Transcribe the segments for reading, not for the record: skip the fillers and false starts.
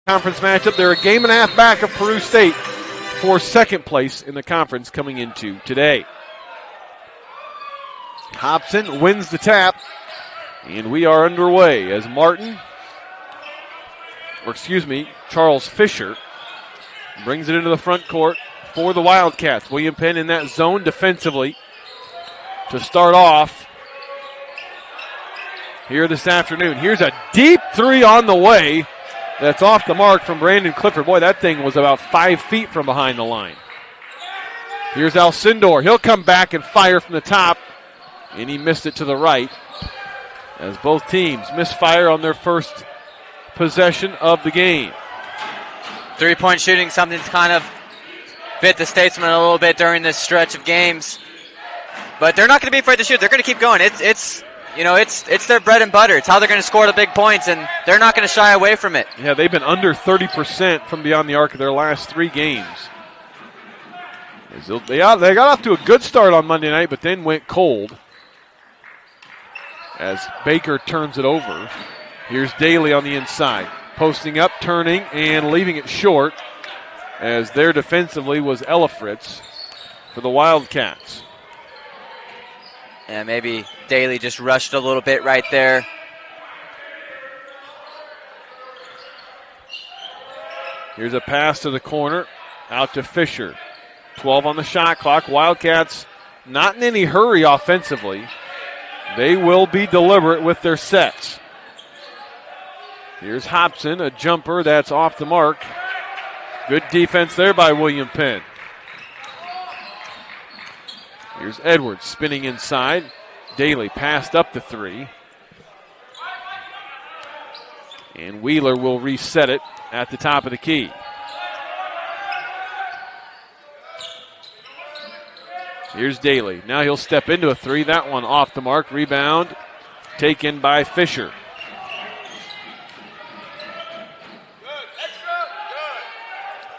conference matchup. They're a game and a half back of Peru State for second place in the conference coming into today. Hobson wins the tap, and we are underway as Charles Fisher brings it into the front court for the Wildcats. William Penn in that zone defensively to start off here this afternoon. Here's a deep three on the way. That's off the mark from Brandon Clifford. Boy, that thing was about 5 feet from behind the line. Here's Alcindor. He'll come back and fire from the top, and he missed it to the right as both teams misfire on their first possession of the game. Three-point shooting, something that's kind of bit the Statesmen a little bit during this stretch of games. But they're not going to be afraid to shoot. They're going to keep going. It's their bread and butter. It's how they're going to score the big points, and they're not going to shy away from it. Yeah, they've been under 30% from beyond the arc of their last 3 games. They got off to a good start on Monday night, but then went cold as Baker turns it over. Here's Daly on the inside. Posting up, turning, and leaving it short as there defensively was Elifritz for the Wildcats. Yeah, maybe Daly just rushed a little bit right there. Here's a pass to the corner, out to Fisher. 12 on the shot clock. Wildcats not in any hurry offensively. They will be deliberate with their sets. Here's Hobson, a jumper that's off the mark. Good defense there by William Penn. Here's Edwards spinning inside. Daly passed up the 3. And Wheeler will reset it at the top of the key. Here's Daly. Now he'll step into a 3. That one off the mark. Rebound taken by Fisher.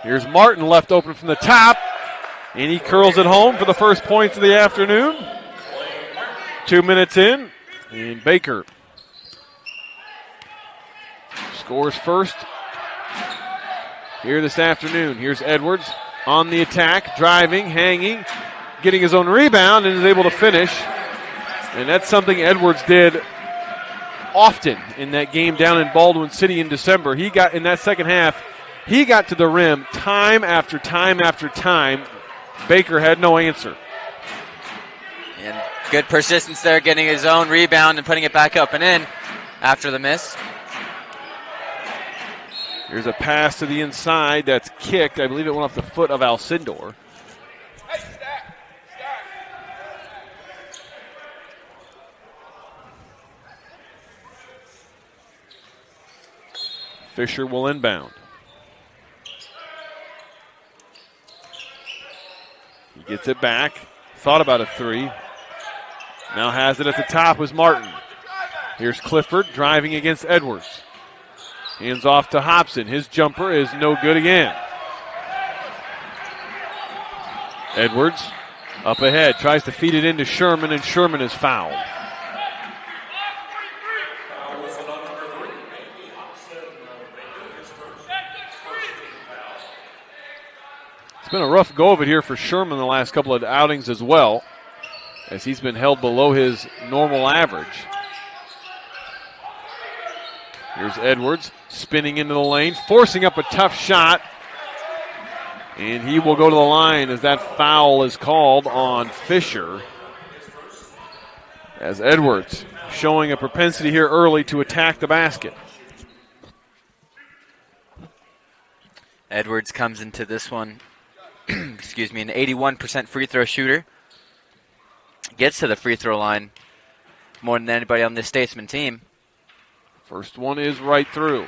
Here's Martin left open from the top, and he curls it home for the first points of the afternoon. 2 minutes in, and Baker scores first here this afternoon. Here's Edwards on the attack, driving, hanging, getting his own rebound, and is able to finish. And that's something Edwards did often in that game down in Baldwin City in December. He got, in that second half, he got to the rim time after time after time. Baker had no answer. And good persistence there, getting his own rebound and putting it back up and in after the miss. Here's a pass to the inside that's kicked. I believe it went off the foot of Alcindor. Fisher will inbound. He gets it back. Thought about a 3. Now has it at the top was Martin. Here's Clifford driving against Edwards. Hands off to Hobson. His jumper is no good again. Edwards up ahead. Tries to feed it into Sherman, and Sherman is fouled. It's been a rough go of it here for Sherman the last couple of outings as well, as he's been held below his normal average. Here's Edwards spinning into the lane, forcing up a tough shot, and he will go to the line as that foul is called on Fisher. As Edwards showing a propensity here early to attack the basket. Edwards comes into this one, an 81% free throw shooter. Gets to the free throw line more than anybody on this Statesman team. First one is right through.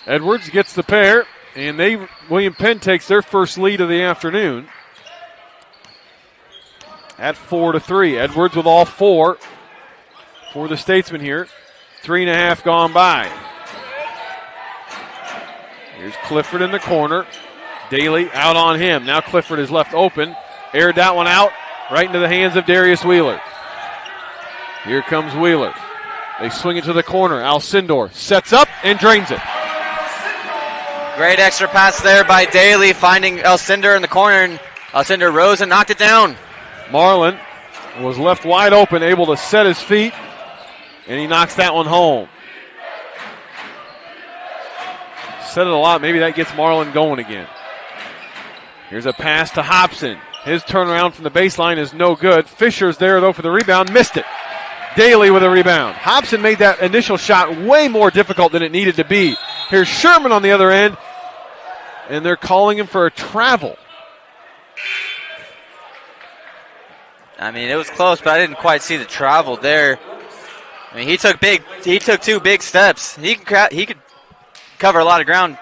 Edwards gets the pair, and William Penn takes their first lead of the afternoon at 4-3. Edwards with all 4 for the Statesmen here. 3.5 gone by. Here's Clifford in the corner. Daly out on him. Now Clifford is left open. Aired that one out right into the hands of Darius Wheeler. Here comes Wheeler. They swing it to the corner. Alcindor sets up and drains it. Great extra pass there by Daly, finding Alcindor in the corner, and Alcindor rose and knocked it down. Marlin was left wide open, able to set his feet, and he knocks that one home. Said it a lot. Maybe that gets Marlin going again. Here's a pass to Hobson. His turnaround from the baseline is no good. Fisher's there, though, for the rebound. Missed it. Daly with a rebound. Hobson made that initial shot way more difficult than it needed to be. Here's Sherman on the other end, and they're calling him for a travel. I mean, it was close, but I didn't quite see the travel there. I mean, he took 2 big steps. He could cover a lot of ground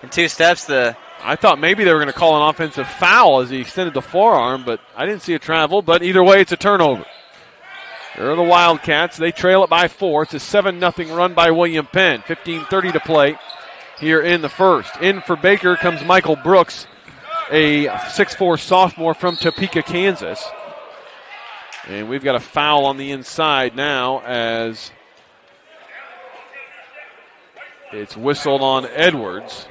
in 2 steps. I thought maybe they were going to call an offensive foul as he extended the forearm, but I didn't see a travel. But either way, it's a turnover. There are the Wildcats. They trail it by 4. It's a 7-0 run by William Penn. 15:30 to play here in the first. In for Baker comes Michael Brooks, a 6'4 sophomore from Topeka, Kansas. And we've got a foul on the inside now as it's whistled on Edwards.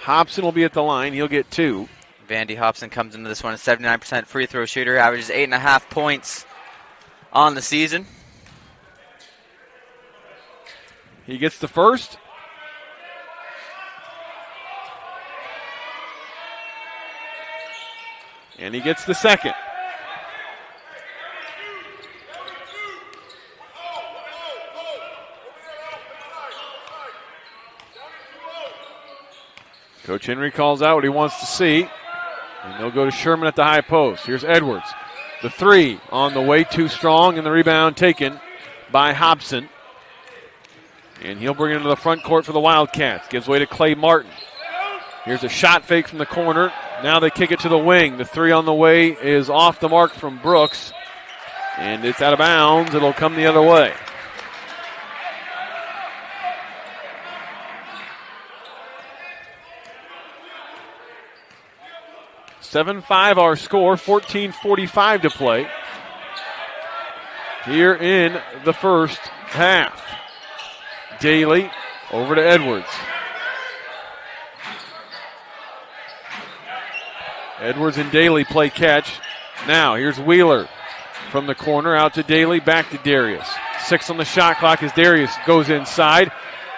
Hobson will be at the line. He'll get 2. Vandy Hobson comes into this one a 79% free throw shooter, averages 8.5 points on the season. He gets the first. And he gets the second. Coach Henry calls out what he wants to see. And they'll go to Sherman at the high post. Here's Edwards. The 3 on the way, too strong, and the rebound taken by Hobson. And he'll bring it into the front court for the Wildcats. Gives way to Clay Martin. Here's a shot fake from the corner. Now they kick it to the wing. The 3 on the way is off the mark from Brooks. And it's out of bounds. It'll come the other way. (7-5) our score, 14:45 to play here in the first half. Daly over to Edwards. Edwards and Daly play catch. Now here's Wheeler from the corner out to Daly, back to Darius. 6 on the shot clock as Darius goes inside.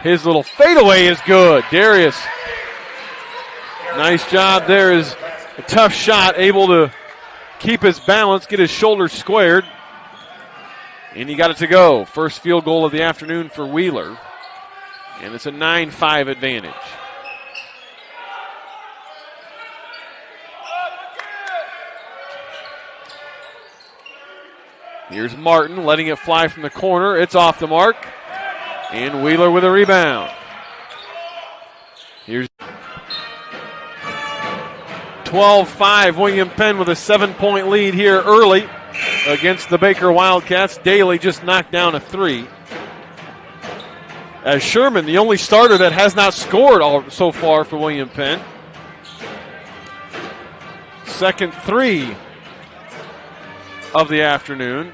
His little fadeaway is good. Darius, nice job there. Is a tough shot, able to keep his balance, get his shoulders squared. And he got it to go. First field goal of the afternoon for Wheeler. And it's a 9-5 advantage. Here's Martin letting it fly from the corner. It's off the mark. And Wheeler with a rebound. Here's 12-5. William Penn with a 7-point lead here early against the Baker Wildcats. Daly just knocked down a 3. As Sherman, the only starter that has not scored so far for William Penn. Second 3 of the afternoon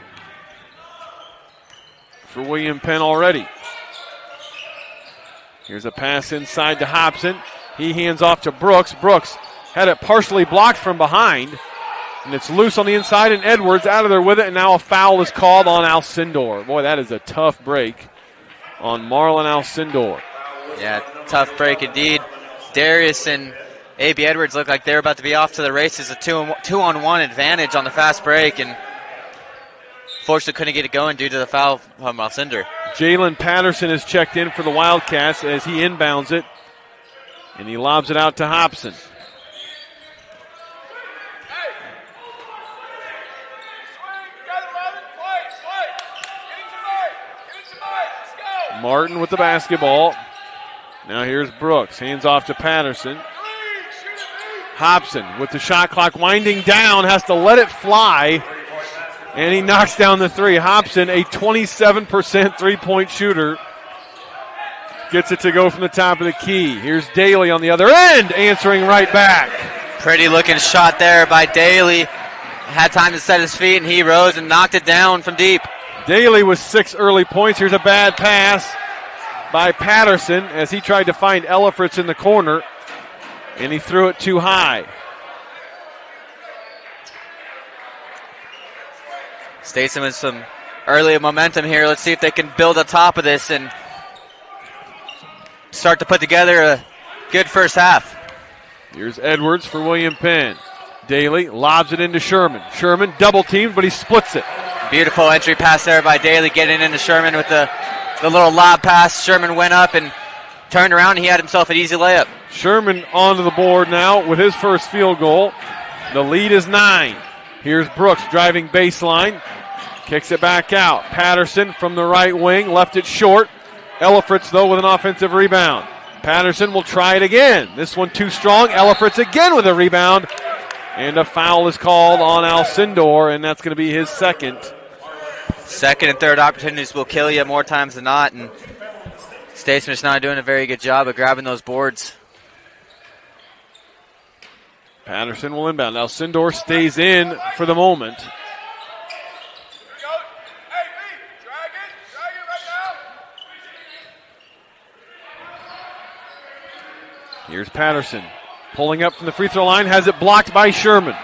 for William Penn already. Here's a pass inside to Hobson. He hands off to Brooks. Brooks had it partially blocked from behind, and it's loose on the inside, and Edwards out of there with it, and now a foul is called on Alcindor. Boy, that is a tough break on Marlon Alcindor. Yeah, tough break indeed. Darius and A.B. Edwards look like they're about to be off to the races. A 2-on-1 advantage on the fast break, and fortunately couldn't get it going due to the foul from Alcindor. Jalen Patterson is checked in for the Wildcats as he inbounds it, and he lobs it out to Hobson. Martin with the basketball. Now here's Brooks. Hands off to Patterson. Hobson with the shot clock winding down. Has to let it fly. And he knocks down the three. Hobson, a 27% three-point shooter, gets it to go from the top of the key. Here's Daly on the other end, answering right back. Pretty looking shot there by Daly. Had time to set his feet, and he rose and knocked it down from deep. Daly with 6 early points. Here's a bad pass by Patterson as he tried to find Ellifritz in the corner, and he threw it too high. Statesman with some early momentum here. Let's see if they can build on top of this and start to put together a good first half. Here's Edwards for William Penn. Daly lobs it into Sherman. Sherman double teamed, but he splits it. Beautiful entry pass there by Daly, getting into Sherman with the little lob pass. Sherman went up and turned around, and he had himself an easy layup. Sherman onto the board now with his first field goal. The lead is 9. Here's Brooks driving baseline. Kicks it back out. Patterson from the right wing, left it short. Ellifritz, though, with an offensive rebound. Patterson will try it again. This one too strong. Ellifritz again with a rebound. And a foul is called on Alcindor, and that's going to be his second. Second and third opportunities will kill you more times than not, and Statesman's not doing a very good job of grabbing those boards. Patterson will inbound. Alcindor stays in for the moment. Here's Patterson. Pulling up from the free throw line, has it blocked by Sherman.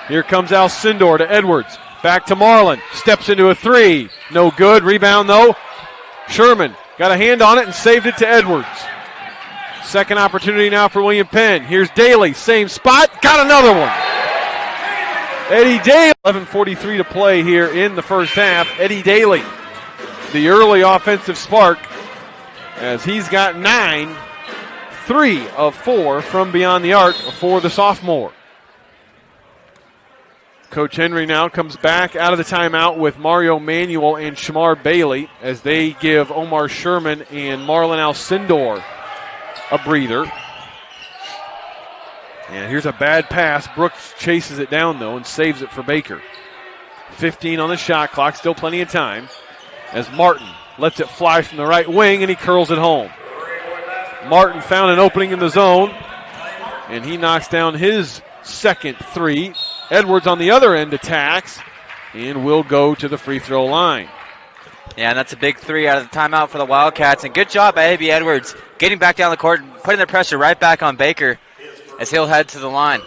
Here comes Alcindor to Edwards. Back to Marlin. Steps into a three. No good. Rebound, though. Sherman got a hand on it and saved it to Edwards. Second opportunity now for William Penn. Here's Daly. Same spot. Got another one. Eddie Daly. 11:43 to play here in the first half. Eddie Daly, the early offensive spark, as he's got 9. 3 of 4 from beyond the arc for the sophomore. Coach Henry now comes back out of the timeout with Mario Manuel and Shamar Bailey as they give Omar Sherman and Marlon Alcindor a breather. And here's a bad pass. Brooks chases it down, though, and saves it for Baker. 15 on the shot clock, still plenty of time, as Martin lets it fly from the right wing, and he curls it home. Martin found an opening in the zone, and he knocks down his second three. Edwards on the other end attacks and will go to the free throw line. Yeah, and that's a big three out of the timeout for the Wildcats. And good job by A.B. Edwards getting back down the court and putting the pressure right back on Baker as he'll head to the line.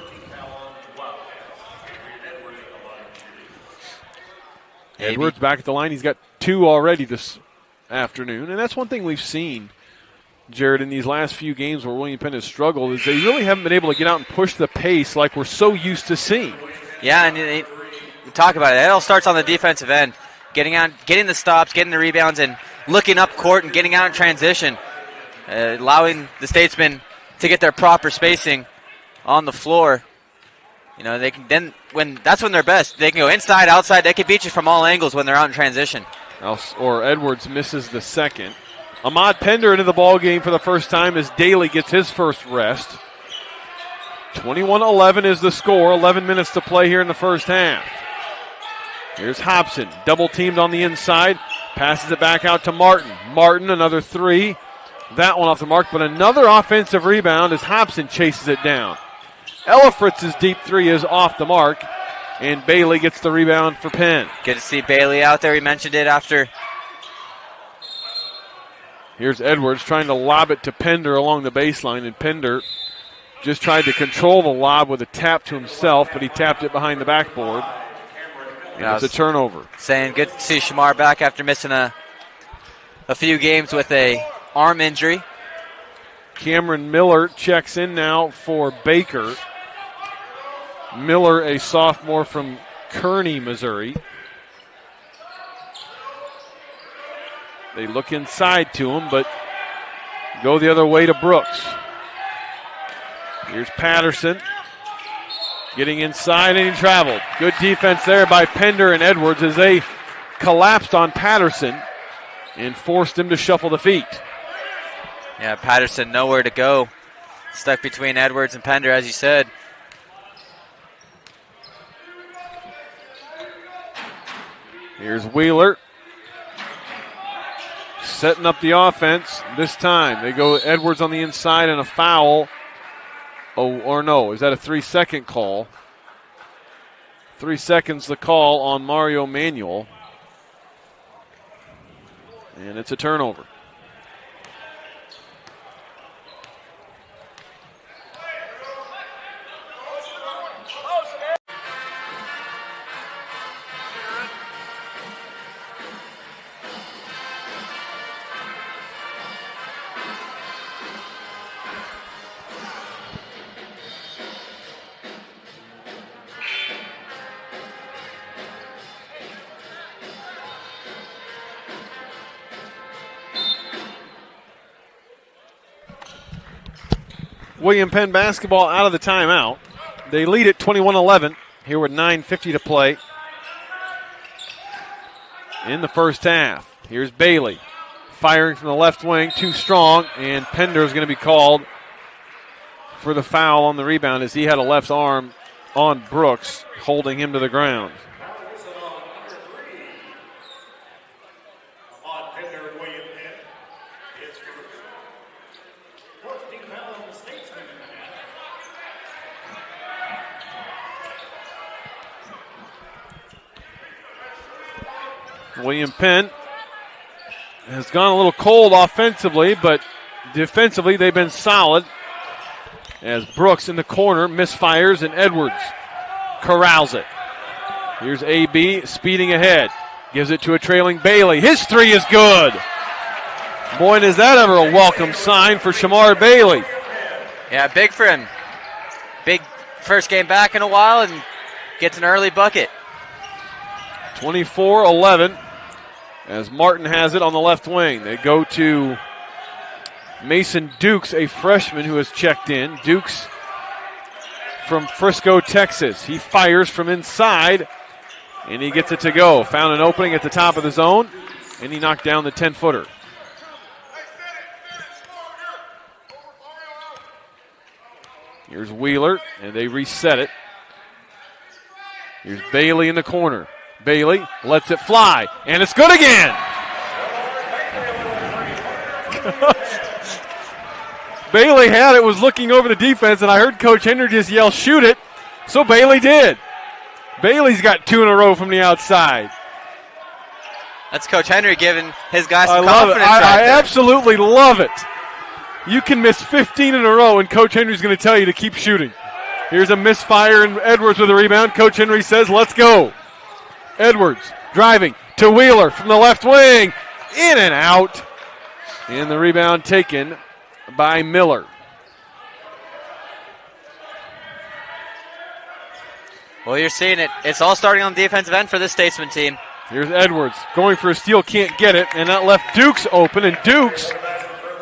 Edwards back at the line. He's got 2 already this afternoon, and that's one thing we've seen, Jared, in these last few games where William Penn has struggled, is they really haven't been able to get out and push the pace like we're so used to seeing. Yeah, and we talk about it. It all starts on the defensive end. Getting out, getting the stops, getting the rebounds, and looking up court and getting out in transition. Allowing the Statesmen to get their proper spacing on the floor. You know, they can then, that's when they're best. They can go inside, outside. They can beat you from all angles when they're out in transition. Or Edwards misses the second. Ahmad Pender into the ball game for the first time as Daly gets his first rest. 21-11 is the score. 11 minutes to play here in the first half. Here's Hobson, double teamed on the inside. Passes it back out to Martin. Martin, another three. That one off the mark, but another offensive rebound as Hobson chases it down. Ellifritz's deep three is off the mark, and Bailey gets the rebound for Penn. Good to see Bailey out there. He mentioned it after. Here's Edwards trying to lob it to Pender along the baseline, and Pender just tried to control the lob with a tap to himself, but he tapped it behind the backboard. And it's a turnover. Saying good to see Shamar back after missing a few games with a arm injury. Cameron Miller checks in now for Baker. Miller, a sophomore from Kearney, Missouri. They look inside to him, but go the other way to Brooks. Here's Patterson. Getting inside, and he traveled. Good defense there by Pender and Edwards as they collapsed on Patterson and forced him to shuffle the feet. Yeah, Patterson nowhere to go. Stuck between Edwards and Pender, as you said. Here's Wheeler. Setting up the offense this time. They go Edwards on the inside and a foul. Oh, or no, is that a 3-second call? 3 seconds the call on Mario Manuel. And it's a turnover. William Penn basketball out of the timeout. They lead at 21-11 here with 9:50 to play in the first half. Here's Bailey firing from the left wing, too strong, and Pender is going to be called for the foul on the rebound as he had a left arm on Brooks, holding him to the ground. William Penn has gone a little cold offensively, but defensively they've been solid. As Brooks in the corner misfires and Edwards corrals it. Here's AB speeding ahead. Gives it to a trailing Bailey. His three is good. Boy, is that ever a welcome sign for Shamar Bailey. Yeah, big for him. Big first game back in a while and gets an early bucket. 24-11 as Martin has it on the left wing. They go to Mason Dukes, a freshman who has checked in. Dukes from Frisco, Texas. He fires from inside, and he gets it to go. Found an opening at the top of the zone, and he knocked down the 10-footer. Here's Wheeler, and they reset it. Here's Bailey in the corner. Bailey lets it fly, and it's good again. Bailey had it, was looking over the defense, and I heard Coach Henry just yell, shoot it, so Bailey did. Bailey's got two in a row from the outside. That's Coach Henry giving his guys some confidence. I absolutely love it. You can miss 15 in a row, and Coach Henry's going to tell you to keep shooting. Here's a misfire, and Edwards with a rebound. Coach Henry says, let's go. Edwards driving to Wheeler from the left wing. In and out. And the rebound taken by Miller. Well, you're seeing it. It's all starting on the defensive end for this Statesman team. Here's Edwards going for a steal, can't get it, and that left Dukes open, and Dukes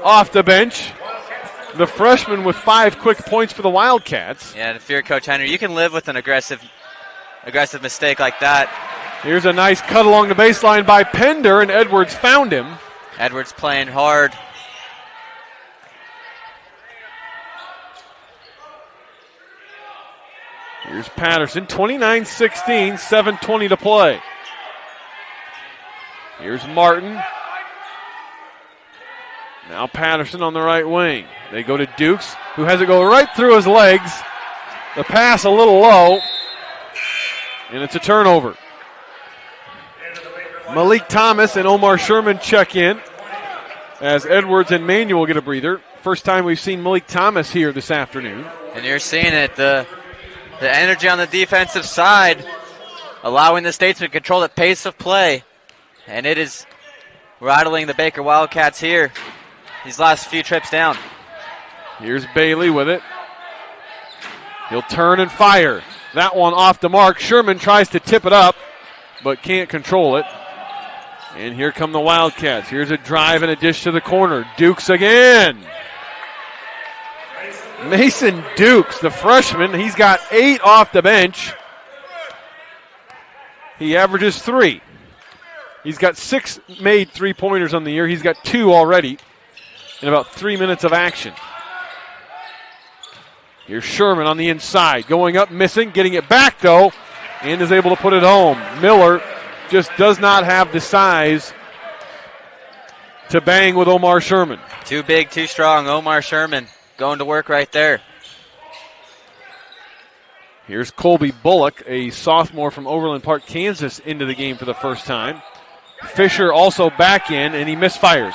off the bench. The freshman with 5 quick points for the Wildcats. Yeah, and if you're Coach Henry, you can live with an aggressive mistake like that. Here's a nice cut along the baseline by Pender, and Edwards found him. Edwards playing hard. Here's Patterson, 29-16, 7:20 to play. Here's Martin. Now Patterson on the right wing. They go to Dukes, who has it go right through his legs. The pass a little low, and it's a turnover. Malik Thomas and Omar Sherman check in as Edwards and Manuel get a breather. First time we've seen Malik Thomas here this afternoon. And you're seeing it, the energy on the defensive side, allowing the Statesmen to control the pace of play. And it is rattling the Baker Wildcats here these last few trips down. Here's Bailey with it. He'll turn and fire. That one off the mark. Sherman tries to tip it up, but can't control it. And here come the Wildcats. Here's a drive and a dish to the corner. Dukes again. Mason Dukes, the freshman, he's got 8 off the bench. He averages 3. He's got 6 made three-pointers on the year. He's got 2 already in about 3 minutes of action. Here's Sherman on the inside, going up, missing, getting it back, though, and is able to put it home. Miller just does not have the size to bang with Omar Sherman. Too big, too strong. Omar Sherman going to work right there. Here's Colby Bullock, a sophomore from Overland Park, Kansas, into the game for the first time. Fisher also back in, and he misfires.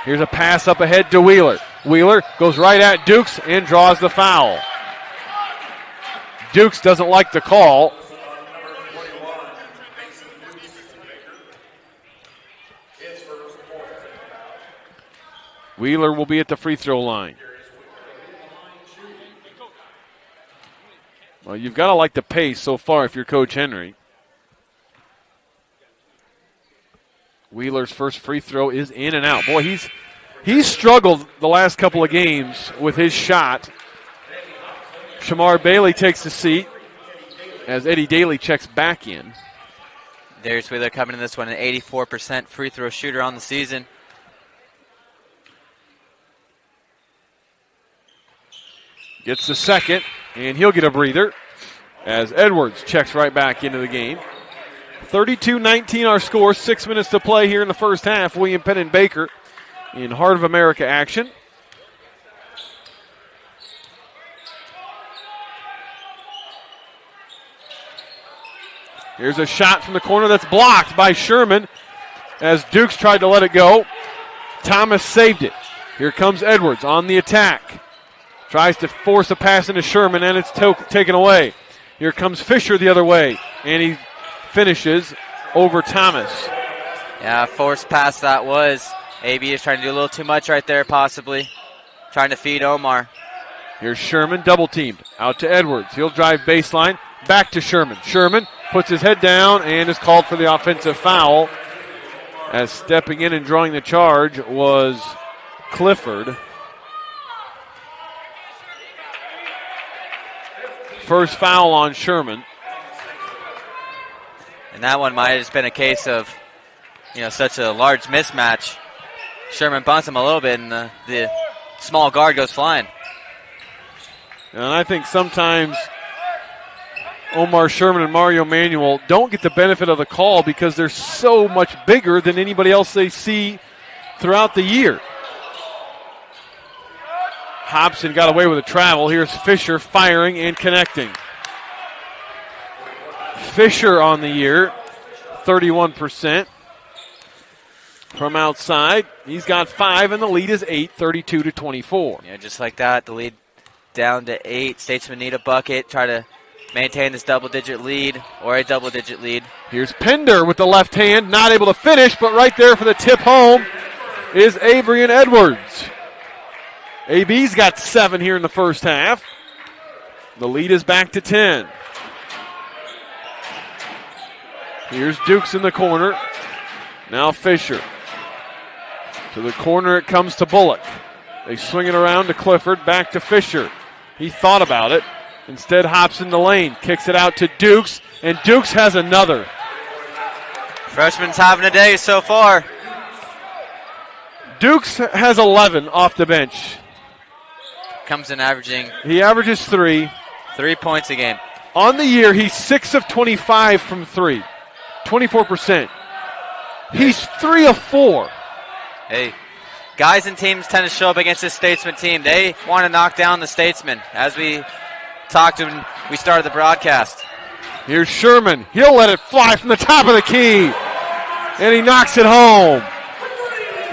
Here's a pass up ahead to Wheeler. Wheeler goes right at Dukes and draws the foul. Dukes doesn't like the call. Wheeler will be at the free throw line. Well, you've got to like the pace so far if you're Coach Henry. Wheeler's first free throw is in and out. Boy, he's struggled the last couple of games with his shot. Shamar Bailey takes the seat as Eddie Daly checks back in. Darius Wheeler coming in this one, an 84% free throw shooter on the season. Gets the second, and he'll get a breather as Edwards checks right back into the game. 32-19 our score, 6 minutes to play here in the first half. William Penn and Baker in Heart of America action. Here's a shot from the corner that's blocked by Sherman as Dukes tried to let it go. Thomas saved it. Here comes Edwards on the attack. Tries to force a pass into Sherman, and it's taken away. Here comes Fisher the other way, and he finishes over Thomas. Yeah, forced pass that was. AB is trying to do a little too much right there, possibly. Trying to feed Omar. Here's Sherman, double teamed. Out to Edwards. He'll drive baseline. Back to Sherman. Sherman puts his head down and is called for the offensive foul. As stepping in and drawing the charge was Clifford. First foul on Sherman. And that one might have just been a case of, such a large mismatch. Sherman bumps him a little bit, and the small guard goes flying. And I think sometimes Omar Sherman and Mario Manuel don't get the benefit of the call because they're so much bigger than anybody else they see throughout the year. Hobson got away with a travel. Here's Fisher firing and connecting. Fisher on the year, 31% from outside. He's got 5, and the lead is 8, 32-24. Yeah, just like that, the lead down to 8. Statesmen need a bucket, try to maintain this double-digit lead or a double-digit lead. Here's Pender with the left hand, not able to finish, but right there for the tip home is Abrian Edwards. AB's got 7 here in the first half. The lead is back to 10. Here's Dukes in the corner. Now Fisher. To the corner it comes to Bullock. They swing it around to Clifford, back to Fisher. He thought about it. Instead hops in the lane, kicks it out to Dukes, and Dukes has another. Freshman's having a day so far. Dukes has 11 off the bench. Comes in averaging. He averages 3. 3 points a game. On the year, he's 6 of 25 from 3. 24%. He's 3 of 4. Hey, guys and teams tend to show up against this Statesman team. They want to knock down the Statesmen, as we talked when we started the broadcast. Here's Sherman. He'll let it fly from the top of the key. And he knocks it home.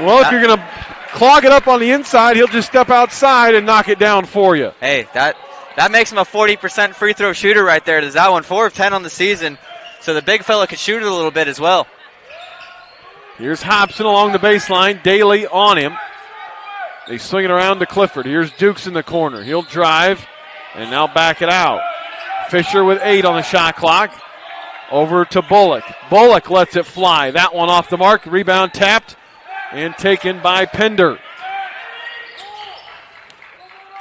Well, if you're going to clog it up on the inside, he'll just step outside and knock it down for you. Hey, that makes him a 40% free throw shooter right there. Does that one? 4 of 10 on the season. So the big fella could shoot it a little bit as well. Here's Hobson along the baseline. Daly on him. They swing it around to Clifford. Here's Dukes in the corner. He'll drive and now back it out. Fisher with 8 on the shot clock. Over to Bullock. Bullock lets it fly. That one off the mark. Rebound tapped and taken by Pender.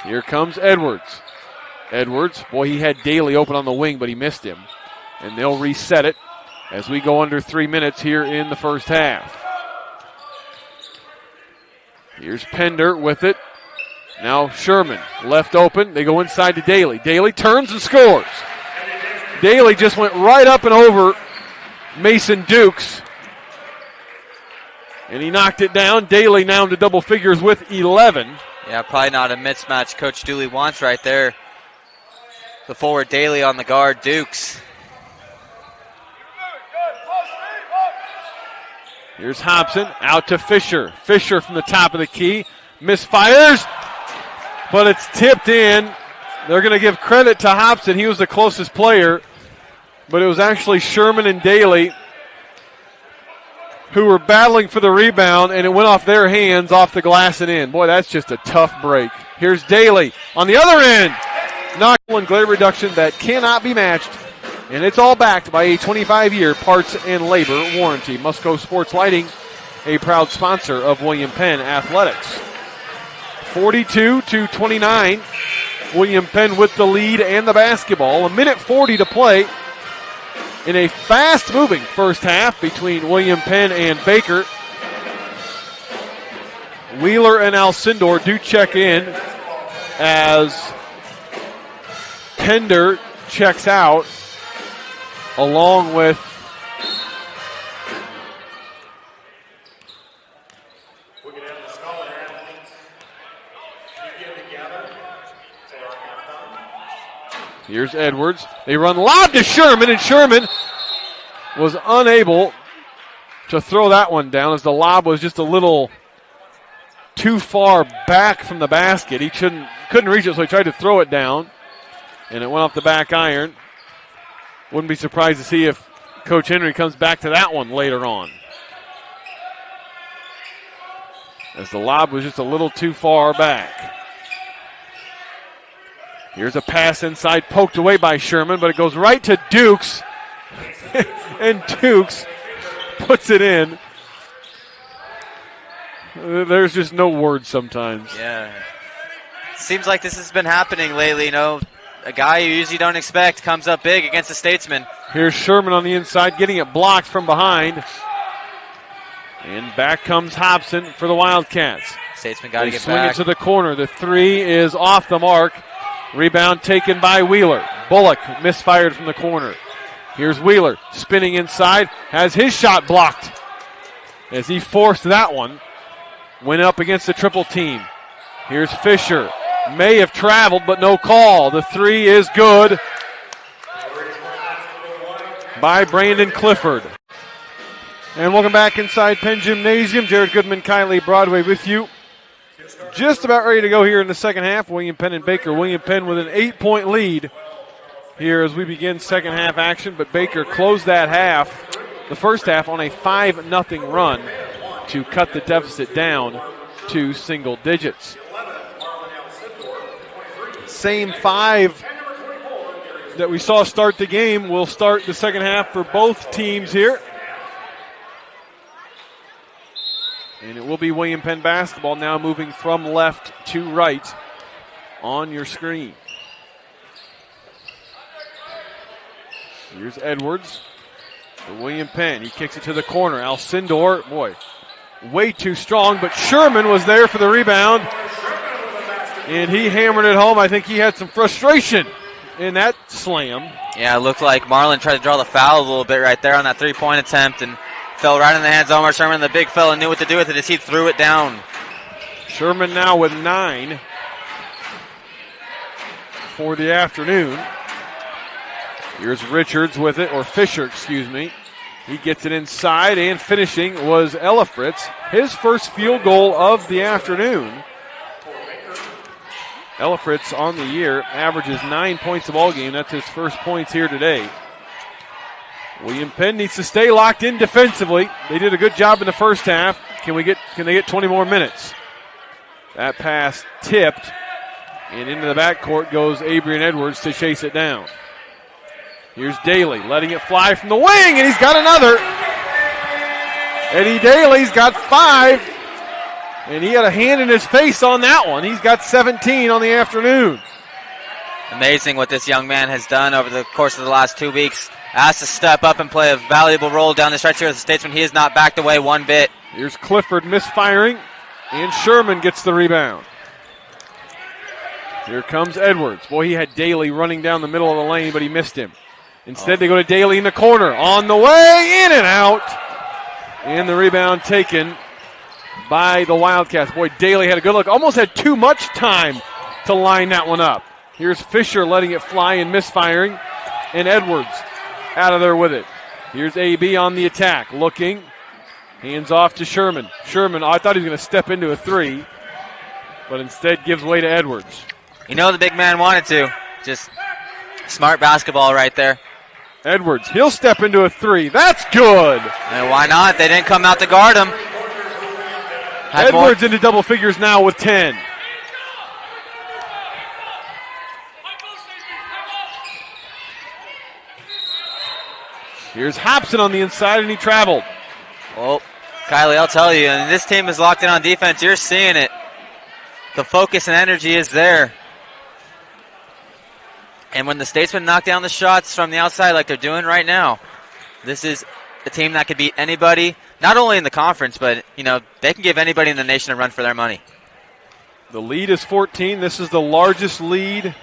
Here comes Edwards. Edwards, boy, he had Daly open on the wing, but he missed him. And they'll reset it as we go under 3 minutes here in the first half. Here's Pender with it. Now Sherman, left open. They go inside to Daly. Daly turns and scores. Daly just went right up and over Mason Dukes. And he knocked it down. Daly now into double figures with 11. Yeah, probably not a mismatch Coach Dooley wants right there. The forward Daly on the guard, Dukes. Here's Hobson out to Fisher. Fisher from the top of the key. Misfires, but it's tipped in. They're going to give credit to Hobson. He was the closest player, but it was actually Sherman and Daly who were battling for the rebound, and it went off their hands, off the glass and in. Boy, that's just a tough break. Here's Daly on the other end. Knock one glare reduction that cannot be matched, and it's all backed by a 25-year parts and labor warranty. Musco Sports Lighting, a proud sponsor of William Penn Athletics. 42-29. William Penn with the lead and the basketball. 1:40 to play in a fast-moving first half between William Penn and Baker. Wheeler and Alcindor do check in as Pender checks out, along with here's Edwards. They run lob to Sherman, and Sherman was unable to throw that one down as the lob was just a little too far back from the basket. He couldn't reach it, so he tried to throw it down, and it went off the back iron. Wouldn't be surprised to see if Coach Henry comes back to that one later on, as the lob was just a little too far back. Here's a pass inside, poked away by Sherman, but it goes right to Dukes. And Dukes puts it in. There's just no words sometimes. Yeah. Seems like this has been happening lately, you know. A guy you usually don't expect comes up big against a Statesman. Here's Sherman on the inside, getting it blocked from behind. And back comes Hobson for the Wildcats. Statesman got to get swing back. it to the corner. The three is off the mark. Rebound taken by Wheeler. Bullock misfired from the corner. Here's Wheeler spinning inside. Has his shot blocked as he forced that one. Went up against the triple team. Here's Fisher. May have traveled, but no call. The three is good by Brandon Clifford. And welcome back inside Penn Gymnasium. Jared Goodman, Kylie Broadway with you. Just about ready to go here in the second half. William Penn and Baker. William Penn with an 8-point lead here as we begin second half action, but Baker closed that half, the first half, on a 5-0 run to cut the deficit down to single digits. Same five that we saw start the game will start the second half for both teams here. And it will be William Penn basketball now, moving from left to right on your screen. Here's Edwards for William Penn. He kicks it to the corner. Alcindor, boy, way too strong, but Sherman was there for the rebound, and he hammered it home. I think he had some frustration in that slam. Yeah, it looked like Marlin tried to draw the foul a little bit right there on that three-point attempt, and fell right in the hands of Omar Sherman. The big fella knew what to do with it as he threw it down. Sherman now with 9 for the afternoon. Here's Richards with it, or Fisher, excuse me. He gets it inside, and finishing was Ella Fritz. His first field goal of the afternoon. Ella Fritz on the year averages 9 points a ball game. That's his first points here today. William Penn needs to stay locked in defensively. They did a good job in the first half. Can they get 20 more minutes? That pass tipped, and into the backcourt goes Abrian Edwards to chase it down. Here's Daly letting it fly from the wing, and he's got another. Eddie Daly's got 5, and he had a hand in his face on that one. He's got 17 on the afternoon. Amazing what this young man has done over the course of the last 2 weeks. Asked to step up and play a valuable role down the stretch here as a Statesman. He has not backed away one bit. Here's Clifford misfiring, and Sherman gets the rebound. Here comes Edwards. Boy, he had Daly running down the middle of the lane, but he missed him. Instead, they go to Daly in the corner. On the way, in and out. And the rebound taken by the Wildcats. Boy, Daly had a good look. Almost had too much time to line that one up. Here's Fisher letting it fly and misfiring. And Edwards out of there with it. Here's AB on the attack. Looking. Hands off to Sherman. Sherman, I thought he was going to step into a three, but instead gives way to Edwards. You know the big man wanted to. Just smart basketball right there. Edwards, he'll step into a three. That's good. And why not? They didn't come out to guard him. Edwards into double figures now with 10. Here's Hobson on the inside, and he traveled. Well, Kylie, I'll tell you, and this team is locked in on defense. You're seeing it. The focus and energy is there. And when the Statesmen knock down the shots from the outside like they're doing right now, this is a team that could beat anybody, not only in the conference, but, you know, they can give anybody in the nation a run for their money. The lead is 14. This is the largest lead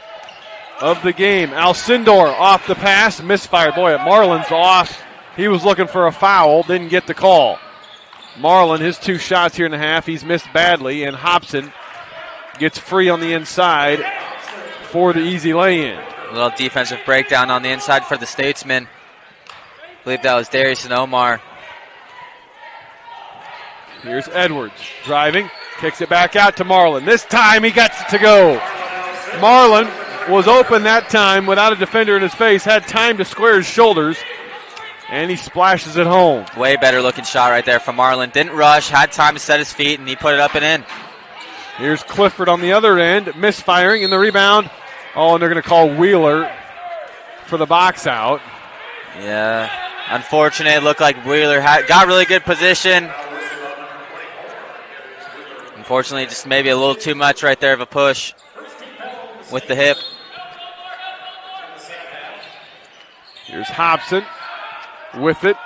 of the game. Alcindor off the pass, misfired. Boy, Marlin's off. He was looking for a foul, didn't get the call. Marlin, his 2 shots here in the half, he's missed badly, and Hobson gets free on the inside for the easy lay-in. A little defensive breakdown on the inside for the Statesmen. I believe that was Darius and Omar. Here's Edwards driving, kicks it back out to Marlin. This time he gets it to go. Marlin was open that time without a defender in his face, had time to square his shoulders, and he splashes it home. Way better looking shot right there from Marlin. Didn't rush, had time to set his feet, and he put it up and in. Here's Clifford on the other end, misfiring in the rebound. Oh, and they're going to call Wheeler for the box out. Yeah, unfortunate. It looked like Wheeler got really good position. Unfortunately, just maybe a little too much right there of a push with the hip. Here's Hobson with it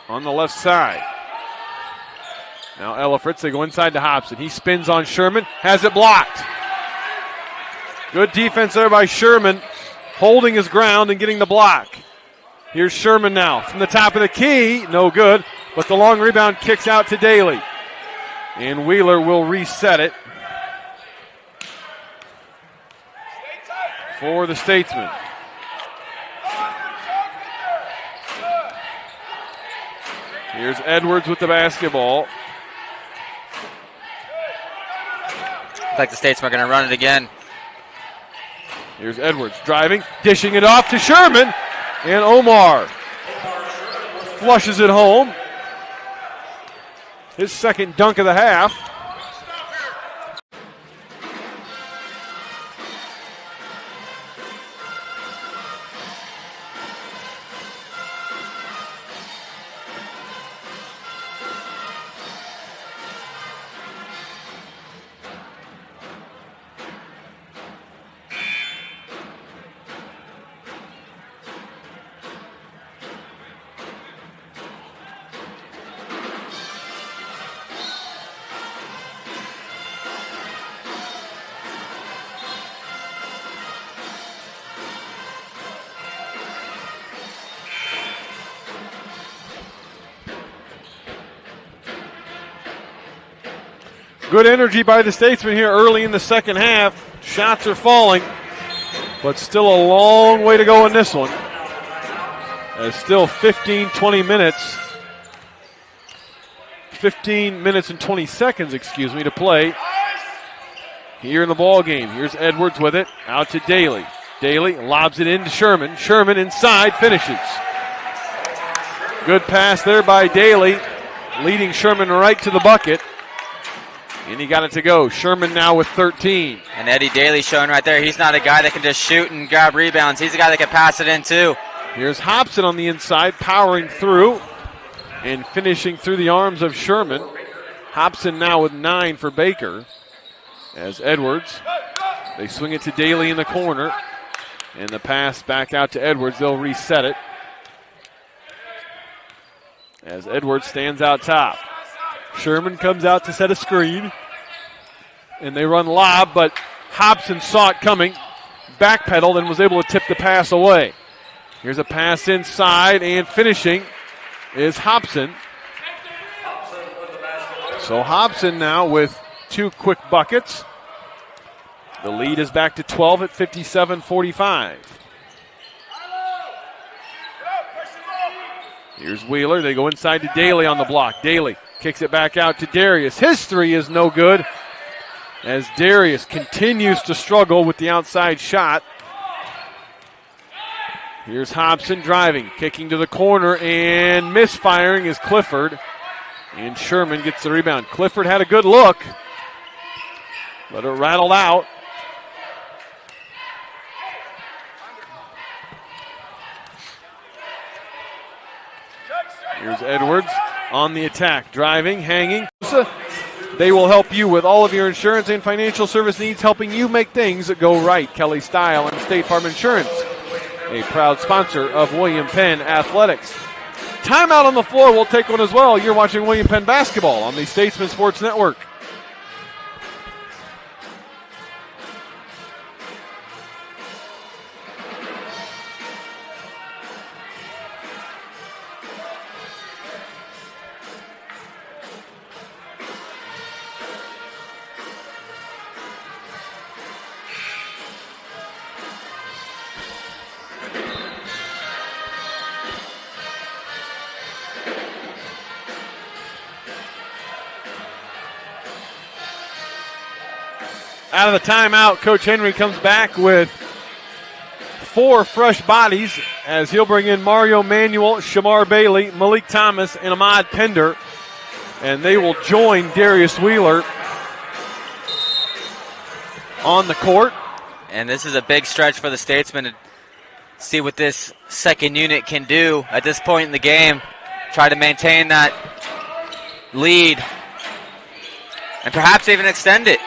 on the left side. Now Ellifritz, they go inside to Hobson. He spins on Sherman, has it blocked. Good defense there by Sherman, holding his ground and getting the block. Here's Sherman now from the top of the key. No good, but the long rebound kicks out to Daly. And Wheeler will reset it for the Statesmen. Here's Edwards with the basketball. Looks like the Statesmen are going to run it again. Here's Edwards driving, dishing it off to Sherman, and Omar flushes it home. His second dunk of the half. Good energy by the Statesmen here early in the second half. Shots are falling, but still a long way to go in this one. There's still 15 minutes and 20 seconds, to play here in the ball game. Here's Edwards with it, out to Daly. Daly lobs it into Sherman. Sherman inside, finishes. Good pass there by Daly, leading Sherman right to the bucket. And he got it to go. Sherman now with 13. And Eddie Daly showing right there, he's not a guy that can just shoot and grab rebounds. He's a guy that can pass it in too. Here's Hobson on the inside, powering through and finishing through the arms of Sherman. Hobson now with 9 for Baker. As Edwards, they swing it to Daly in the corner. And the pass back out to Edwards. They'll reset it. As Edwards stands out top. Sherman comes out to set a screen. And they run lob, but Hobson saw it coming, backpedaled, and was able to tip the pass away. Here's a pass inside, and finishing is Hobson. So Hobson now with 2 quick buckets. The lead is back to 12 at 57-45. Here's Wheeler. They go inside to Daly on the block. Daly kicks it back out to Darius. His three is no good as Darius continues to struggle with the outside shot. Here's Hobson driving, kicking to the corner, and misfiring is Clifford. And Sherman gets the rebound. Clifford had a good look, but it rattled out. Here's Edwards on the attack, driving, hanging. They will help you with all of your insurance and financial service needs, helping you make things go right. Kelly Style and State Farm Insurance, a proud sponsor of William Penn Athletics. Timeout on the floor. We'll take one as well. You're watching William Penn basketball on the Statesman Sports Network. Out of the timeout, Coach Henry comes back with 4 fresh bodies as he'll bring in Mario Manuel, Shamar Bailey, Malik Thomas, and Ahmad Pender. And they will join Darius Wheeler on the court. And this is a big stretch for the Statesmen to see what this second unit can do at this point in the game. Try to maintain that lead and perhaps even extend it.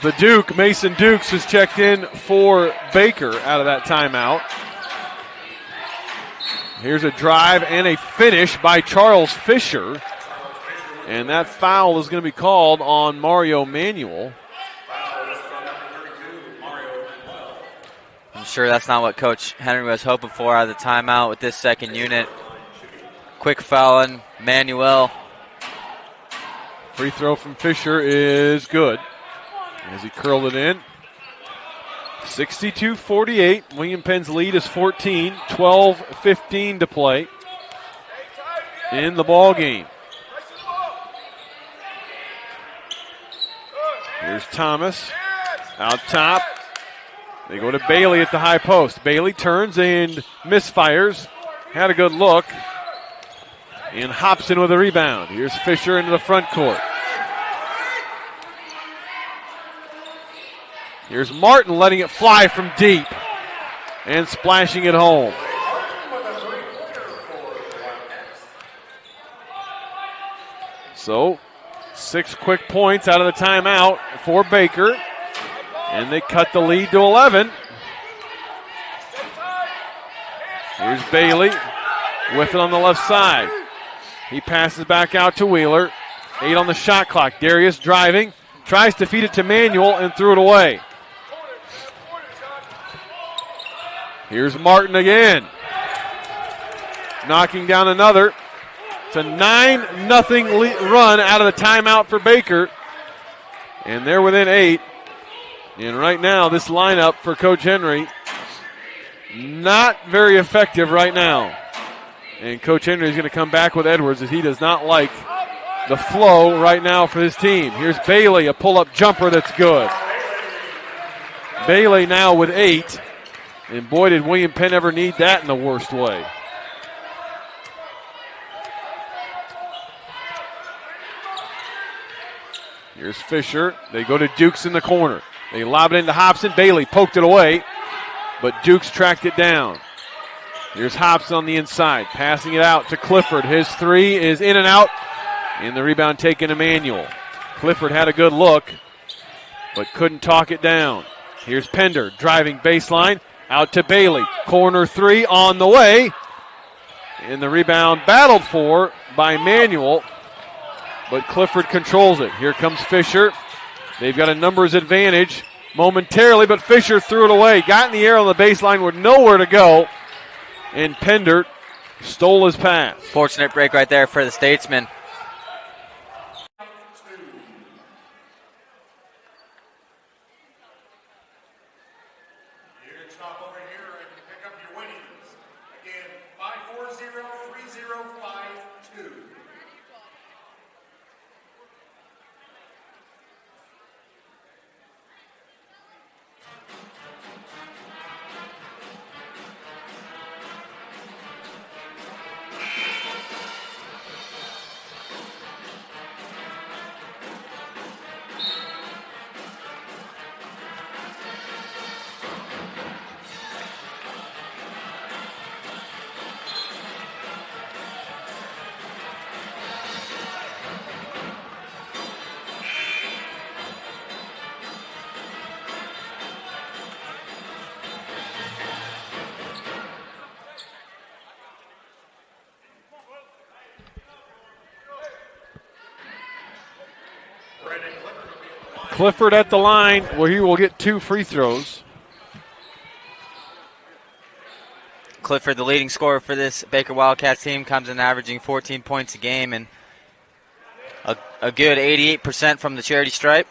The Duke, Mason Dukes, has checked in for Baker out of that timeout. Here's a drive and a finish by Charles Fisher. And that foul is going to be called on Mario Manuel. I'm sure that's not what Coach Henry was hoping for out of the timeout with this second unit. Quick foul on Manuel. Free throw from Fisher is good as he curled it in. 62-48. William Penn's lead is 14. 12-15 to play in the ball game. Here's Thomas out top. They go to Bailey at the high post. Bailey turns and misfires. Had a good look. And Hobson with a rebound. Here's Fisher into the front court. Here's Martin letting it fly from deep and splashing it home. So 6 quick points out of the timeout for Baker. And they cut the lead to 11. Here's Bailey with it on the left side. He passes back out to Wheeler. 8 on the shot clock. Darius driving. Tries to feed it to Manuel and threw it away. Here's Martin again. Knocking down another. It's a 9-0 run out of the timeout for Baker. And they're within 8. And right now, this lineup for Coach Henry, not very effective right now. And Coach Henry is going to come back with Edwards as he does not like the flow right now for his team. Here's Bailey, a pull-up jumper that's good. Bailey now with 8. And boy, did William Penn ever need that in the worst way. Here's Fisher. They go to Dukes in the corner. They lob it into Hobson. Bailey poked it away, but Dukes tracked it down. Here's Hobson on the inside, passing it out to Clifford. His 3 is in and out, and the rebound taken to Manuel. Clifford had a good look, but couldn't talk it down. Here's Pender driving baseline, out to Bailey. Corner 3 on the way, and the rebound battled for by Manuel, but Clifford controls it. Here comes Fisher. They've got a numbers advantage momentarily, but Fisher threw it away. Got in the air on the baseline with nowhere to go. and Pender stole his pass. Fortunate break right there for the Statesmen. Clifford at the line where he will get 2 free throws. Clifford, the leading scorer for this Baker Wildcats team, comes in averaging 14 points a game and a good 88% from the charity stripe.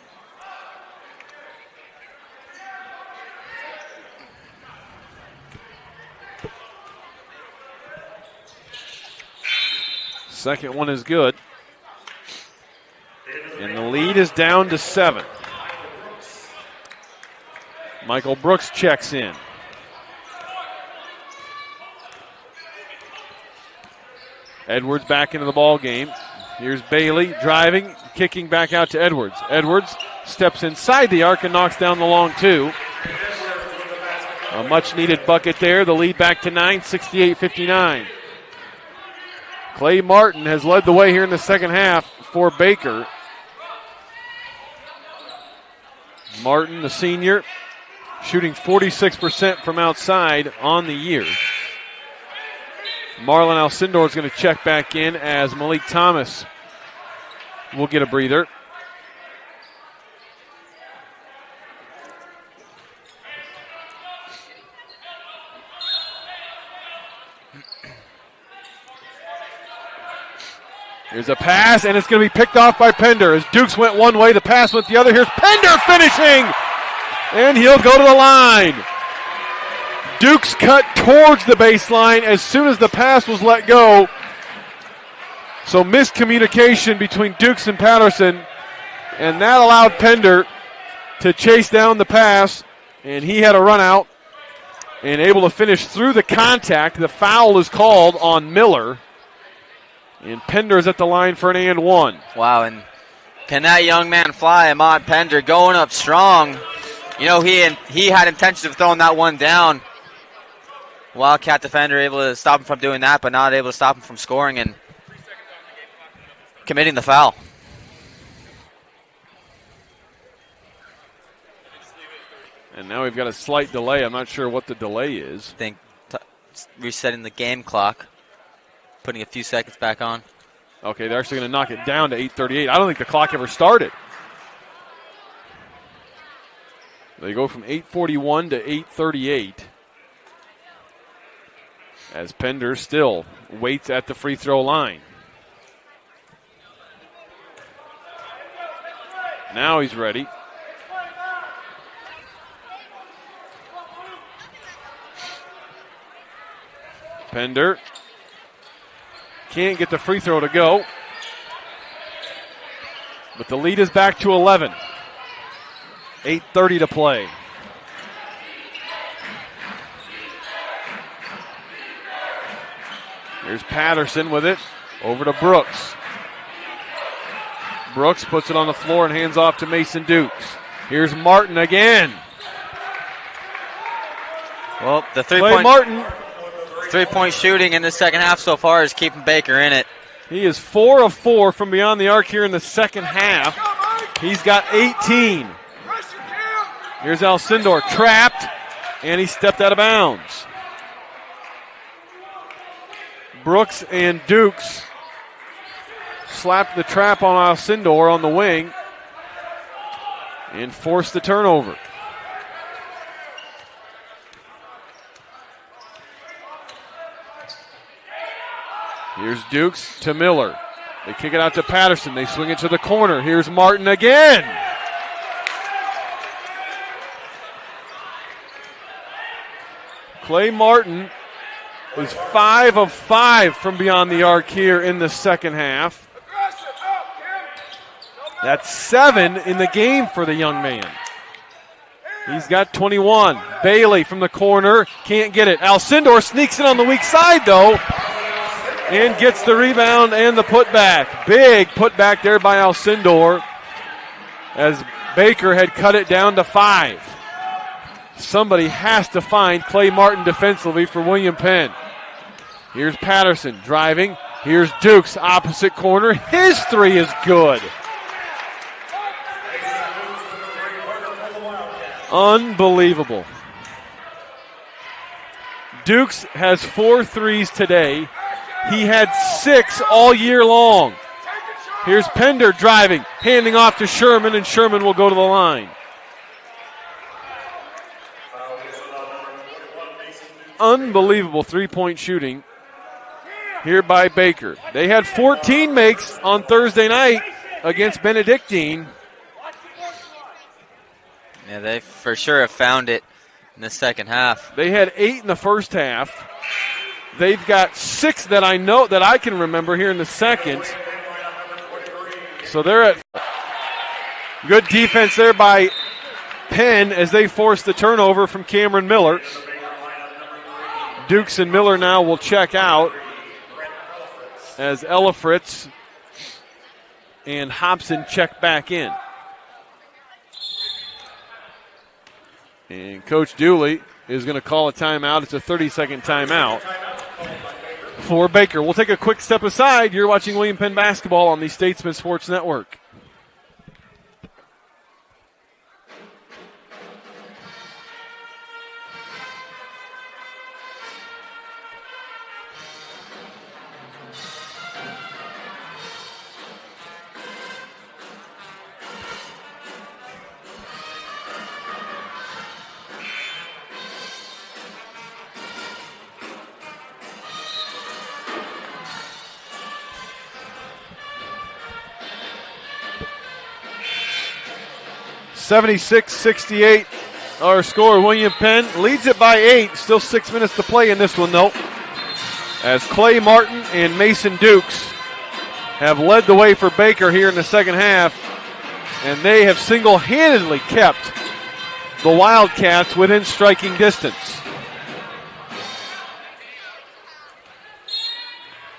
Second one is good. And the lead is down to 7. Michael Brooks checks in. Edwards back into the ball game. Here's Bailey driving, kicking back out to Edwards. Edwards steps inside the arc and knocks down the long 2. A much-needed bucket there. The lead back to 9, 68-59. Clay Martin has led the way here in the second half for Baker. Martin, the senior, shooting 46% from outside on the year. Marlon Alcindor is going to check back in as Malik Thomas will get a breather. Here's a pass, and it's going to be picked off by Pender. As Dukes went one way, the pass went the other. Here's Pender finishing, and he'll go to the line. Dukes cut towards the baseline as soon as the pass was let go. So miscommunication between Dukes and Patterson, and that allowed Pender to chase down the pass, and he had a run out and able to finish through the contact. The foul is called on Miller. And Pender is at the line for an and 1. Wow, and can that young man fly? Ahmad Pender going up strong. You know, he had intentions of throwing that one down. Wildcat defender able to stop him from doing that, but not able to stop him from scoring and committing the foul. And now we've got a slight delay. I'm not sure what the delay is. I think resetting the game clock. Putting a few seconds back on. Okay, they're actually going to knock it down to 8:38. I don't think the clock ever started. They go from 8:41 to 8:38. As Pender still waits at the free throw line. Now he's ready. Pender can't get the free throw to go. But the lead is back to 11. 8:30 to play. Here's Patterson with it. Over to Brooks. Brooks puts it on the floor and hands off to Mason Dukes. Here's Martin again. Well, the three-point shooting in the second half so far is keeping Baker in it. He is 4 of 4 from beyond the arc here in the second half. He's got 18. Here's Alcindor trapped, and he stepped out of bounds. Brooks and Dukes slapped the trap on Alcindor on the wing and forced the turnover. Here's Dukes to Miller. They kick it out to Patterson. They swing it to the corner. Here's Martin again. Clay Martin was 5 of 5 from beyond the arc here in the second half. That's 7 in the game for the young man. He's got 21. Bailey from the corner, can't get it. Alcindor sneaks in on the weak side though and gets the rebound and the putback. Big putback there by Alcindor as Baker had cut it down to 5. Somebody has to find Clay Martin defensively for William Penn. Here's Patterson driving. Here's Dukes, opposite corner. His three is good. Unbelievable. Dukes has 4 threes today. He had 6 all year long. Here's Pender driving, handing off to Sherman, and Sherman will go to the line. Unbelievable three-point shooting here by Baker. They had 14 makes on Thursday night against Benedictine. Yeah, they for sure have found it in the second half. They had 8 in the first half. They've got 6 that I know that I can remember here in the second. So they're at good defense there by Penn as they force the turnover from Cameron Miller. Dukes and Miller now will check out as Ellifritz and Hobson check back in. And Coach Dooley is going to call a timeout. It's a 30-second timeout for Baker. We'll take a quick step aside. You're watching William Penn basketball on the Statesman Sports Network. (76-68) our score. William Penn leads it by 8. Still 6 minutes to play in this one, though, as Clay Martin and Mason Dukes have led the way for Baker here in the second half, and they have single-handedly kept the Wildcats within striking distance.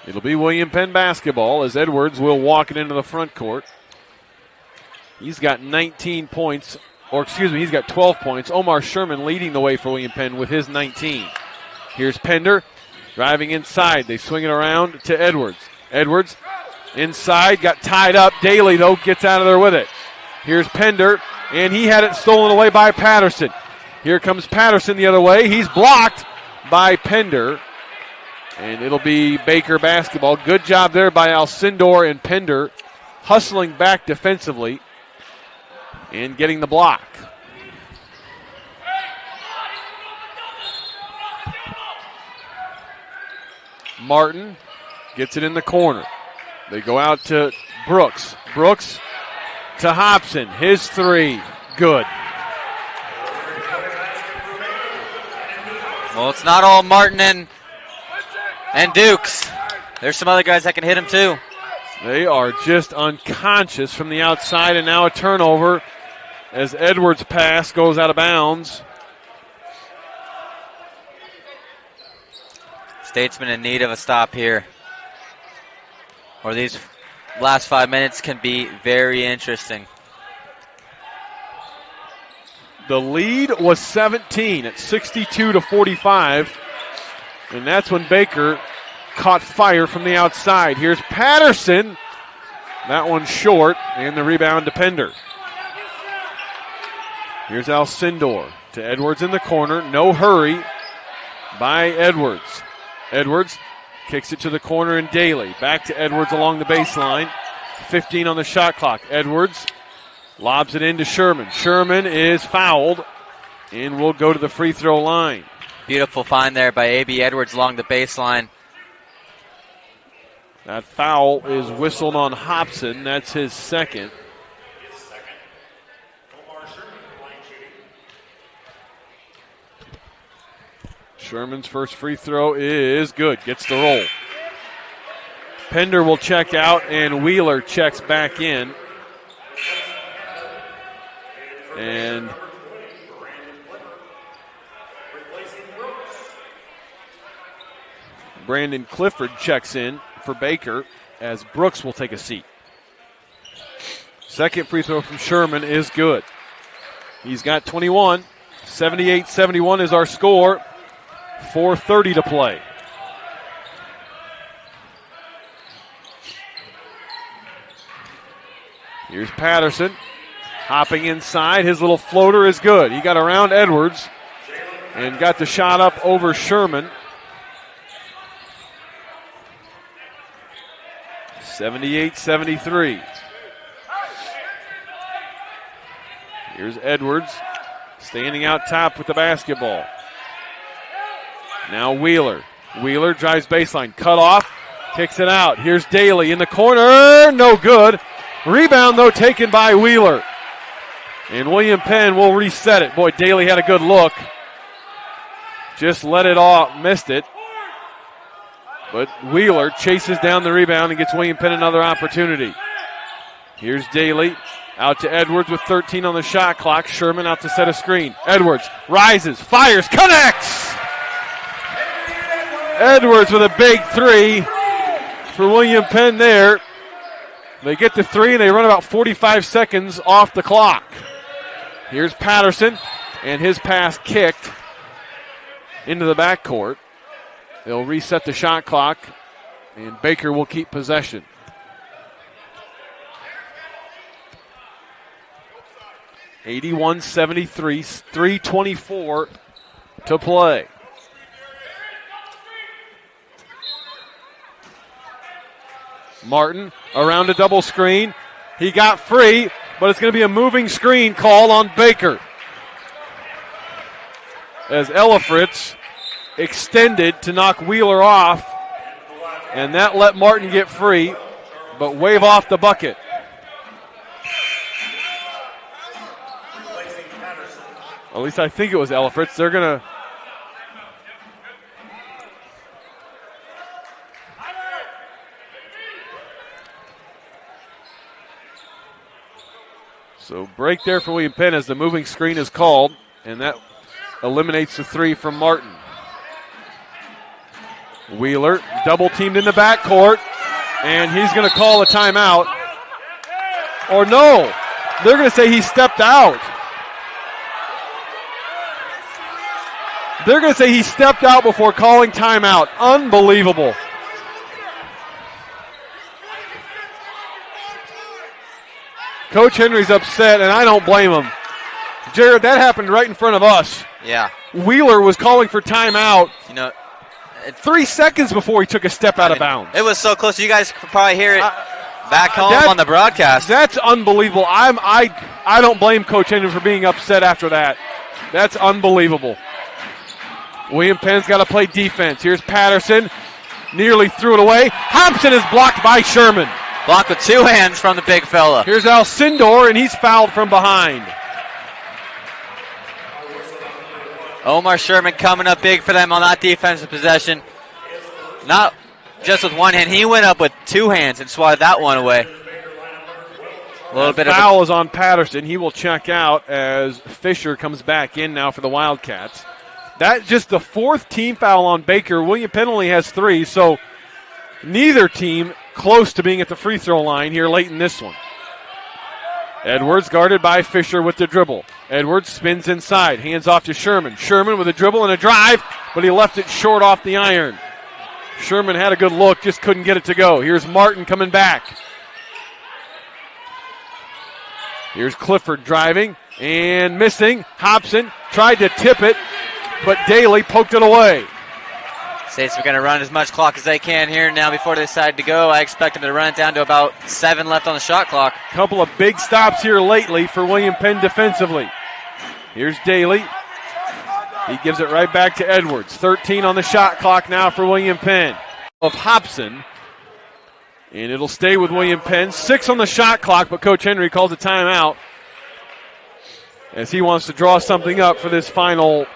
It'll be William Penn basketball as Edwards will walk it into the front court. He's got 19 points, he's got 12 points. Omar Sherman leading the way for William Penn with his 19. Here's Pender driving inside. They swing it around to Edwards. Edwards inside, got tied up. Daly, though, gets out of there with it. Here's Pender, and he had it stolen away by Patterson. Here comes Patterson the other way. He's blocked by Pender, and it'll be Baker basketball. Good job there by Alcindor and Pender, hustling back defensively and getting the block. Martin gets it in the corner. They go out to Brooks. Brooks to Hobson. His three, good. Well, it's not all Martin and Dukes. There's some other guys that can hit him too. They are just unconscious from the outside, and now a turnover as Edwards' pass goes out of bounds. Statesman in need of a stop here, or these last 5 minutes can be very interesting. The lead was 17 at 62-45, and that's when Baker caught fire from the outside. Here's Patterson. That one's short, and the rebound to Pender. Here's Alcindor to Edwards in the corner. No hurry by Edwards. Edwards kicks it to the corner and Daly. Back to Edwards along the baseline. 15 on the shot clock. Edwards lobs it into Sherman. Sherman is fouled and will go to the free throw line. Beautiful find there by A.B. Edwards along the baseline. That foul is whistled on Hobson. That's his second. Sherman's first free throw is good. Gets the roll. Pender will check out, and Wheeler checks back in. And Brandon Clifford checks in for Baker as Brooks will take a seat. Second free throw from Sherman is good. He's got 21. 78-71 is our score. 4:30 to play. Here's Patterson hopping inside. His little floater is good. He got around Edwards and got the shot up over Sherman. 78-73. Here's Edwards standing out top with the basketball. Now Wheeler. Wheeler drives baseline. Cut off. Kicks it out. Here's Daly in the corner. No good. Rebound, though, taken by Wheeler. And William Penn will reset it. Boy, Daly had a good look. Just let it off. Missed it. But Wheeler chases down the rebound and gets William Penn another opportunity. Here's Daly. Out to Edwards with 13 on the shot clock. Sherman out to set a screen. Edwards rises, fires, connects! Edwards with a big three for William Penn there. They get the three and they run about 45 seconds off the clock. Here's Patterson, and his pass kicked into the backcourt. They'll reset the shot clock, and Baker will keep possession. (81-73), 3:24 to play. Martin around a double screen. He got free, but it's going to be a moving screen call on Baker. As Elifritz extended to knock Wheeler off, and that let Martin get free, but wave off the bucket. At least I think it was Elifritz. They're going to... So break there for William Penn as the moving screen is called, and that eliminates the three from Martin. Wheeler double teamed in the backcourt, and he's going to call a timeout. Or no, they're going to say he stepped out. They're going to say he stepped out before calling timeout. Unbelievable. Coach Henry's upset, and I don't blame him. Jared, that happened right in front of us. Yeah. Wheeler was calling for timeout. You know, 3 seconds before he took a step out of bounds. It was so close. You guys could probably hear it back home on the broadcast. That's unbelievable. I don't blame Coach Henry for being upset after that. That's unbelievable. William Penn's got to play defense. Here's Patterson. Nearly threw it away. Hobson is blocked by Sherman. Blocked with two hands from the big fella. Here's Alcindor, and he's fouled from behind. Omar Sherman coming up big for them on that defensive possession. Not just with one hand. He went up with two hands and swatted that one away. A little bit of foul is on Patterson. He will check out as Fisher comes back in now for the Wildcats. That's just the fourth team foul on Baker. William Penn only has 3, so neither team close to being at the free throw line here late in this one. Edwards guarded by Fisher with the dribble. Edwards spins inside, hands off to Sherman. Sherman with a dribble and a drive, but he left it short off the iron. Sherman had a good look, just couldn't get it to go. Here's Martin coming back. Here's Clifford driving and missing. Hobson tried to tip it, but Daly poked it away. States are going to run as much clock as they can here now before they decide to go. I expect them to run it down to about 7 left on the shot clock. Couple of big stops here lately for William Penn defensively. Here's Daly. He gives it right back to Edwards. 13 on the shot clock now for William Penn. Of Hobson. And it'll stay with William Penn. 6 on the shot clock, but Coach Henry calls a timeout as he wants to draw something up for this final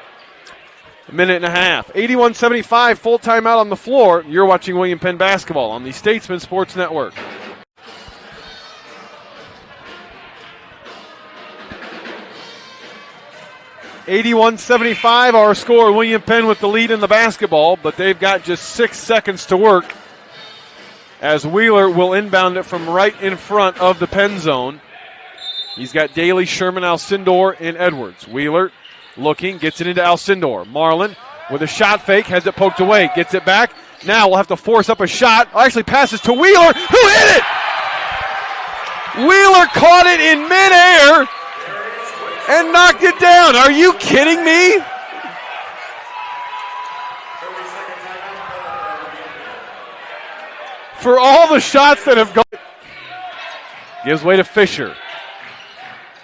minute and a half. 81-75, full timeout on the floor. You're watching William Penn basketball on the Statesman Sports Network. (81-75) our score. William Penn with the lead in the basketball, but they've got just 6 seconds to work as Wheeler will inbound it from right in front of the Penn zone. He's got Daly, Sherman, Alcindor, and Edwards. Wheeler looking, gets it into Alcindor. Marlin with a shot fake, has it poked away, gets it back. Now we'll have to force up a shot. Actually passes to Wheeler, who hit it! Wheeler caught it in midair and knocked it down. Are you kidding me? For all the shots that have gone. Gives way to Fisher.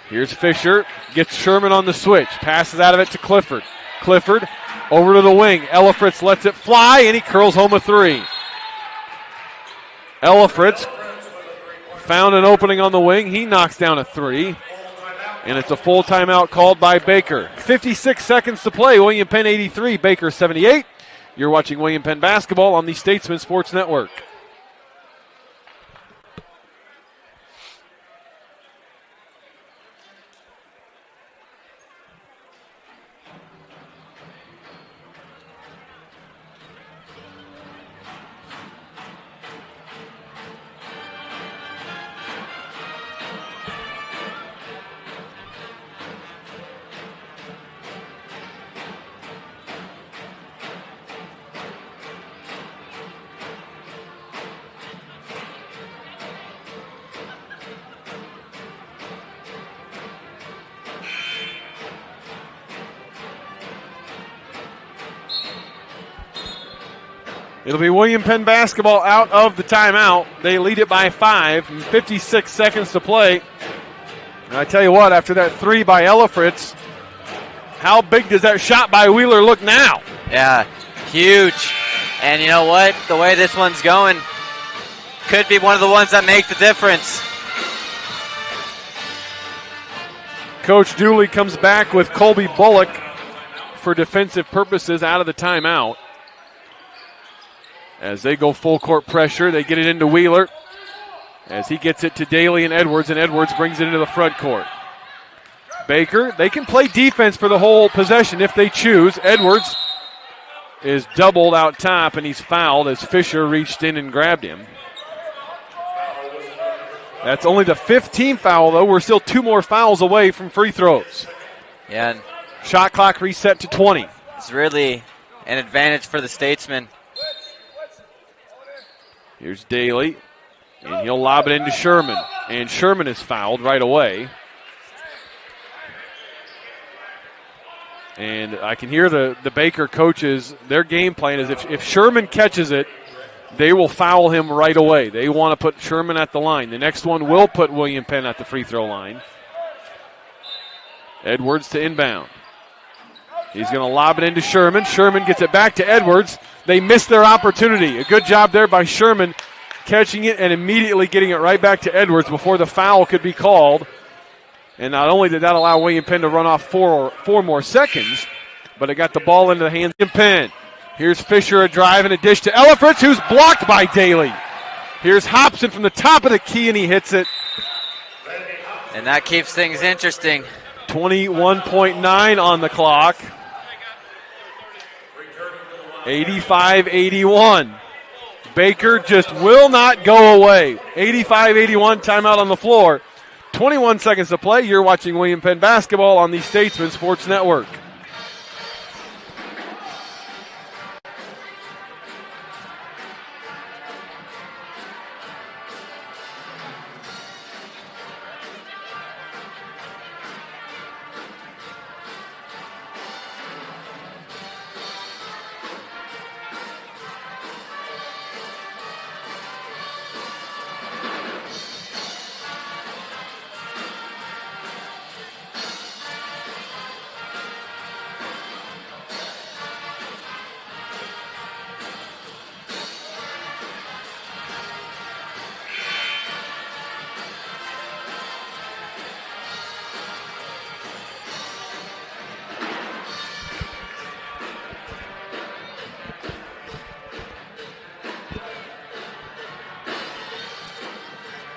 Here's Fisher, gets Sherman on the switch, passes out of it to Clifford. Clifford over to the wing. Ellifritz lets it fly, and he curls home a 3. Ellifritz found an opening on the wing. He knocks down a 3. And it's a full timeout called by Baker. 56 seconds to play. William Penn 83, Baker 78. You're watching William Penn basketball on the Statesman Sports Network. It'll be William Penn basketball out of the timeout. They lead it by 5, and 56 seconds to play. And I tell you what, after that 3 by Ellifritz, how big does that shot by Wheeler look now? Yeah, huge. And you know what? The way this one's going could be one of the ones that make the difference. Coach Dooley comes back with Colby Bullock for defensive purposes out of the timeout. As they go full court pressure, they get it into Wheeler as he gets it to Daly and Edwards brings it into the front court. Baker, they can play defense for the whole possession if they choose. Edwards is doubled out top, and he's fouled as Fisher reached in and grabbed him. That's only the 5th team foul, though. We're still 2 more fouls away from free throws. Yeah. And shot clock reset to 20. It's really an advantage for the Statesmen. Here's Daly, and he'll lob it into Sherman. And Sherman is fouled right away. And I can hear the Baker coaches, their game plan is if Sherman catches it, they will foul him right away. They want to put Sherman at the line. The next one will put William Penn at the free throw line. Edwards to inbound. He's going to lob it into Sherman. Sherman gets it back to Edwards. They missed their opportunity. A good job there by Sherman catching it and immediately getting it right back to Edwards before the foul could be called. And not only did that allow William Penn to run off four more seconds, but it got the ball into the hands of Penn. Here's Fisher, a drive and a dish to Ellifritz, who's blocked by Daly. Here's Hobson from the top of the key, and he hits it. And that keeps things interesting. 21.9 on the clock. 85-81. Baker just will not go away. 85-81, timeout on the floor. 21 seconds to play. You're watching William Penn basketball on the Statesman Sports Network.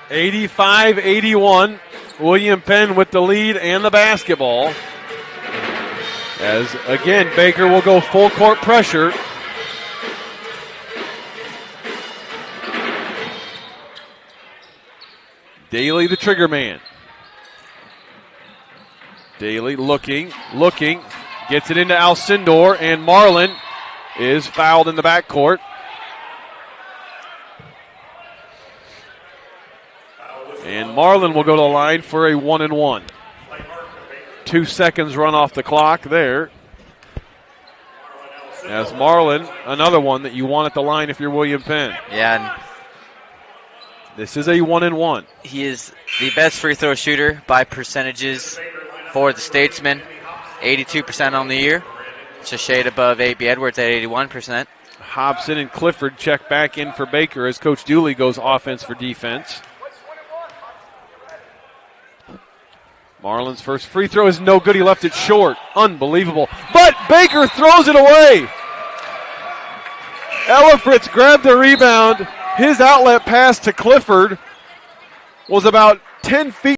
85-81. William Penn with the lead and the basketball. As, again, Baker will go full court pressure. Daly, the trigger man. Daly looking, gets it into Alcindor, and Marlin is fouled in the backcourt. And Marlin will go to the line for a 1-and-1. 2 seconds run off the clock there. As Marlin, another one that you want at the line if you're William Penn. Yeah, and this is a 1-and-1. he is the best free throw shooter by percentages for the Statesmen. 82% on the year. It's a shade above A.B. Edwards at 81%. Hobson and Clifford check back in for Baker as Coach Dooley goes offense for defense. Marlin's first free throw is no good. He left it short. Unbelievable. But Baker throws it away. Ellifritz grabbed the rebound. His outlet pass to Clifford was about 10 feet.